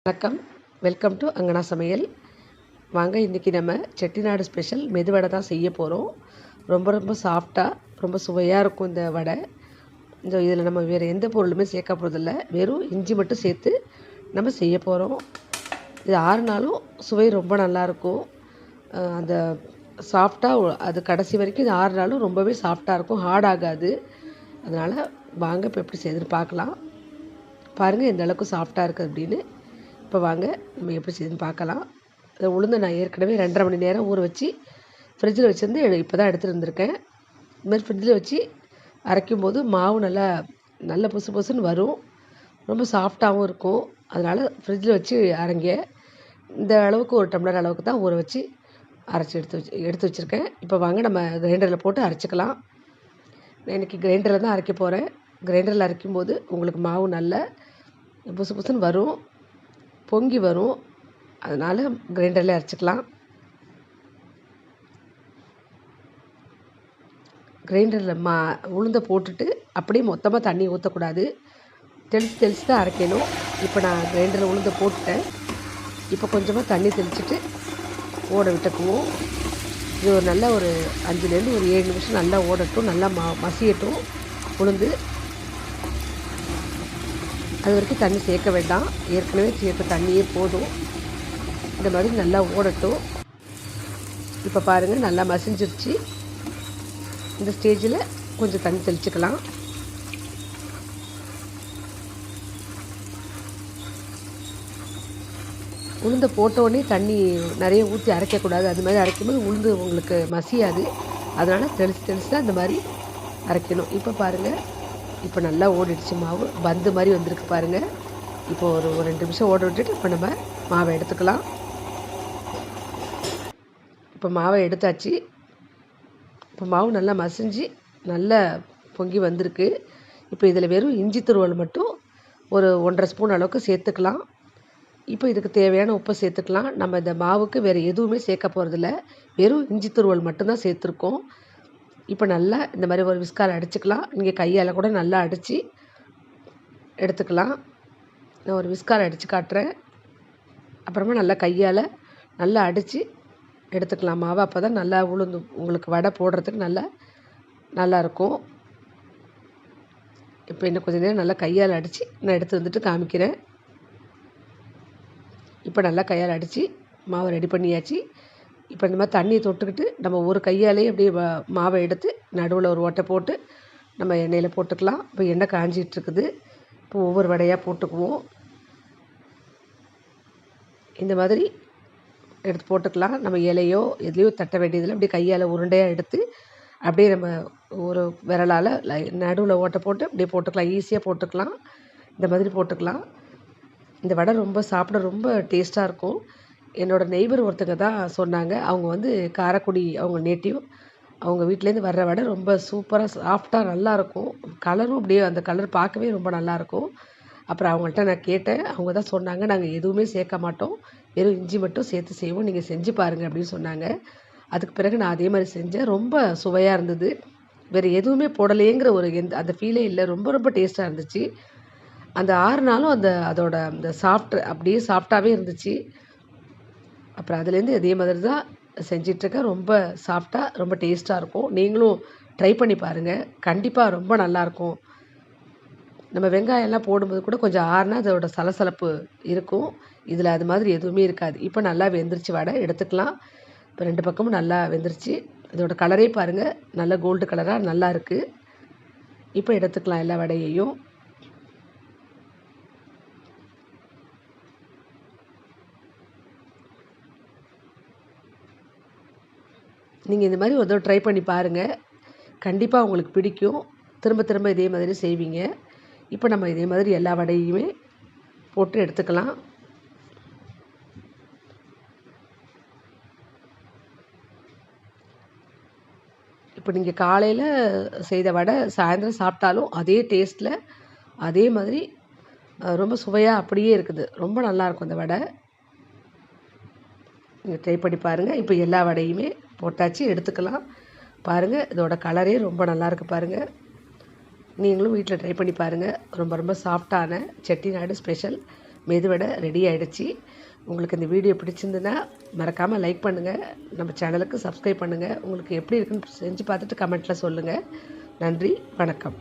வணக்கம். Welcome to அங்கனா சமையல். வாங்க, இன்றைக்கி நம்ம செட்டிநாடு ஸ்பெஷல் மெதுவடை தான் செய்ய போகிறோம். ரொம்ப சாஃப்டாக ரொம்ப சுவையாக இருக்கும் இந்த வடை. இதில் நம்ம வேறு எந்த பொருளுமே சேர்க்க போகிறதில்ல, வெறும் இஞ்சி மட்டும் சேர்த்து நம்ம செய்ய போகிறோம். இது 6 நாளும் சுவை ரொம்ப நல்லாயிருக்கும். அந்த சாஃப்டாக அது கடைசி வரைக்கும் இது 6 நாளும் ரொம்பவே சாஃப்டாக இருக்கும், ஹார்ட் ஆகாது. அதனால் வாங்க இப்போ எப்படி செய்யுதுன்னு பார்க்கலாம். பாருங்கள் எந்த அளவுக்கு சாஃப்டாக இருக்குது அப்படின்னு. இப்போ வாங்க நம்ம எப்படி செய்யுதுன்னு பார்க்கலாம். அதை உளுந்து நான் ஏற்கனவே 2.5 மணி நேரம் ஊற வச்சு ஃப்ரிட்ஜில் வச்சுருந்து இப்போ தான் எடுத்துகிட்டு வந்திருக்கேன். இதுமாதிரி ஃப்ரிட்ஜில் வச்சு அரைக்கும் போது மாவு நல்ல பொசு பொசுன்னு வரும், ரொம்ப சாஃப்டாகவும் இருக்கும். அதனால் ஃப்ரிட்ஜில் வச்சு அரைங்க. இந்த அளவுக்கு 1 டம்ளர் அளவுக்கு தான் ஊற வச்சு அரைச்சி எடுத்து வச்சுருக்கேன். இப்போ வாங்க நம்ம கிரைண்டரில் போட்டு அரைச்சிக்கலாம். நான் இன்றைக்கி கிரைண்டரில் தான் அரைக்க போகிறேன். கிரைண்டரில் அரைக்கும்போது உங்களுக்கு மாவு நல்ல பொசு பொசுன்னு வரும், பொங்கி வரும். அதனால் கிரைண்டரில் அரைச்சிக்கலாம். கிரைண்டரில் உளுந்தை போட்டுட்டு அப்படியே மொத்தமாக தண்ணி ஊற்றக்கூடாது, தெளித்து தான் அரைக்கணும். இப்போ நான் கிரைண்டரில் உளுந்தை போட்டுட்டேன். இப்போ கொஞ்சமாக தண்ணி தெளிச்சுட்டு ஓட விட்டுக்குவோம். இது ஒரு 5லேருந்து 7 நிமிஷம் நல்லா ஓடட்டும், நல்லா மசியட்டும் உளுந்து. அது வரைக்கும் தண்ணி சேர்க்க வேண்டாம், ஏற்கனவே சேர்த்த தண்ணியே போதும். இந்த மாதிரி நல்லா ஓடட்டும். இப்போ பாருங்கள் நல்லா மசிஞ்சிருச்சு. இந்த ஸ்டேஜில் கொஞ்சம் தண்ணி தெளிச்சுக்கலாம். உளுந்தை போட்டோடனே தண்ணி நிறைய ஊற்றி அரைக்கக்கூடாது. அது மாதிரி அரைக்கும்போது உளுந்து உங்களுக்கு மசியாது. அதனால் தெளித்து தான் இந்த மாதிரி அரைக்கணும். இப்போ பாருங்கள், இப்போ நல்லா ஓடிடுச்சு மாவு, பந்து மாதிரி வந்திருக்கு பாருங்கள். இப்போ ஒரு 2 நிமிஷம் ஓட விட்டுட்டு இப்போ நம்ம மாவை எடுத்துக்கலாம். இப்போ மாவை எடுத்தாச்சு. இப்போ மாவு நல்லா மசிஞ்சு நல்லா பொங்கி வந்திருக்கு. இப்போ இதில் வெறும் இஞ்சி துருவல் மட்டும் ஒரு 1.5 ஸ்பூன் அளவுக்கு சேர்த்துக்கலாம். இப்போ இதுக்கு தேவையான உப்பை சேர்த்துக்கலாம். நம்ம இந்த மாவுக்கு வேறு எதுவுமே சேர்க்க போகிறதில்ல, வெறும் இஞ்சி துருவல் மட்டும்தான் சேர்த்துருக்கோம். இப்போ நல்லா இந்த மாதிரி ஒரு விஸ்கால் அடிச்சுக்கலாம். நீங்கள் கையால் கூட நல்லா அடித்து எடுத்துக்கலாம். நான் ஒரு விஸ்கால் அடித்து காட்டுறேன். அப்புறமா நல்லா கையால் நல்லா அடித்து எடுத்துக்கலாம் மாவை. அப்போ தான் நல்லா உளுந்து உங்களுக்கு வடை போடுறதுக்கு நல்லாயிருக்கும். இப்போ இன்னும் கொஞ்சம் நேரம் நல்லா கையால் அடித்து நான் எடுத்து வந்துட்டு காமிக்கிறேன். இப்போ நல்லா கையால் அடித்து மாவை ரெடி பண்ணியாச்சு. இப்போ இந்த மாதிரி தண்ணியை தொட்டுக்கிட்டு நம்ம ஒரு கையாலேயே அப்படியே மாவை எடுத்து நடுவில் ஒரு ஓட்டை போட்டு நம்ம எண்ணெயில் போட்டுக்கலாம். இப்போ எண்ணெய் காஞ்சிகிட்ருக்குது. இப்போ ஒவ்வொரு வடையாக போட்டுக்குவோம். இந்த மாதிரி எடுத்து போட்டுக்கலாம். நம்ம இலையோ எதுலேயோ தட்ட வேண்டியதில் அப்படியே கையால் உருண்டையாக எடுத்து அப்படியே நம்ம ஒரு விரலால் நடுவில் ஓட்டை போட்டு அப்படியே போட்டுக்கலாம், ஈஸியாக போட்டுக்கலாம். இந்த மாதிரி போட்டுக்கலாம். இந்த வடை சாப்பிட ரொம்ப டேஸ்ட்டாக இருக்கும். என்னோடய நெய்பர் ஒருத்தங்க தான் சொன்னாங்க. அவங்க காரைக்குடி, அவங்க நேட்டிவ். அவங்க வீட்டிலேருந்து வர்ற வடை ரொம்ப சூப்பராக சாஃப்டாக நல்லாயிருக்கும். கலரும் அப்படியே அந்த கலர் பார்க்கவே ரொம்ப நல்லாயிருக்கும். அப்புறம் அவங்கள்ட்ட நான் கேட்டேன். அவங்க தான் சொன்னாங்க, நாங்கள் எதுவுமே சேர்க்க மாட்டோம், வெறும் இஞ்சி மட்டும் சேர்த்து செய்வோம், நீங்கள் செஞ்சு பாருங்கள் அப்படின்னு சொன்னாங்க. அதுக்கு பிறகு நான் அதே மாதிரி செஞ்சேன். ரொம்ப சுவையாக இருந்தது. வேறு எதுவுமே போடலையேங்கிற அந்த ஃபீலே இல்லை. ரொம்ப டேஸ்ட்டாக இருந்துச்சு. அந்த 6 நாளும் அதோட அந்த அப்படியே சாஃப்டாகவே இருந்துச்சு. அப்புறம் அதுலேருந்து அதே மாதிரி தான் செஞ்சிட்ருக்கேன். ரொம்ப சாஃப்டாக ரொம்ப டேஸ்ட்டாக இருக்கும். நீங்களும் ட்ரை பண்ணி பாருங்கள், கண்டிப்பாக ரொம்ப நல்லாயிருக்கும். நம்ம வெங்காயம்லாம் போடும்போது கூட கொஞ்சம் ஆறுனா அதோட சலசலப்பு இருக்கும். இதில் அது மாதிரி எதுவுமே இருக்காது. இப்போ நல்லா வெந்துருச்சு வடை, எடுத்துக்கலாம். இப்போ 2 பக்கமும் நல்லா வெந்துருச்சு. இதோட கலரே பாருங்கள், நல்ல கோல்டு கலராக நல்லா இருக்குது. இப்போ எடுத்துக்கலாம் எல்லா வடையையும். நீங்கள் இந்த மாதிரி ஒரு தடவை ட்ரை பண்ணி பாருங்கள், கண்டிப்பாக உங்களுக்கு பிடிக்கும். திரும்ப இதே மாதிரி செய்வீங்க. இப்போ நம்ம இதே மாதிரி எல்லா வடையுமே போட்டு எடுத்துக்கலாம். இப்போ நீங்கள் காலையில் செய்த வடை சாயந்தரம் சாப்பிட்டாலும் அதே டேஸ்ட்டில் அதே மாதிரி ரொம்ப சுவையாக அப்படியே இருக்குது. ரொம்ப நல்லாயிருக்கும் இந்த வடை. நீங்கள் ட்ரை பண்ணி பாருங்கள். இப்போ எல்லா வடையுமே போட்டாச்சு, எடுத்துக்கலாம். பாருங்கள், இதோட கலரே ரொம்ப நல்லாயிருக்கு பாருங்கள். நீங்களும் வீட்டில் ட்ரை பண்ணி பாருங்கள். ரொம்ப சாஃப்டான செட்டிநாடு ஸ்பெஷல் மெதுவடை ரெடி ஆகிடுச்சு. உங்களுக்கு இந்த வீடியோ பிடிச்சிருந்துன்னா மறக்காமல் லைக் பண்ணுங்கள், நம்ம சேனலுக்கு சப்ஸ்கிரைப் பண்ணுங்கள். உங்களுக்கு எப்படி இருக்குன்னு செஞ்சு பார்த்துட்டு கமெண்ட்டில் சொல்லுங்கள். நன்றி, வணக்கம்.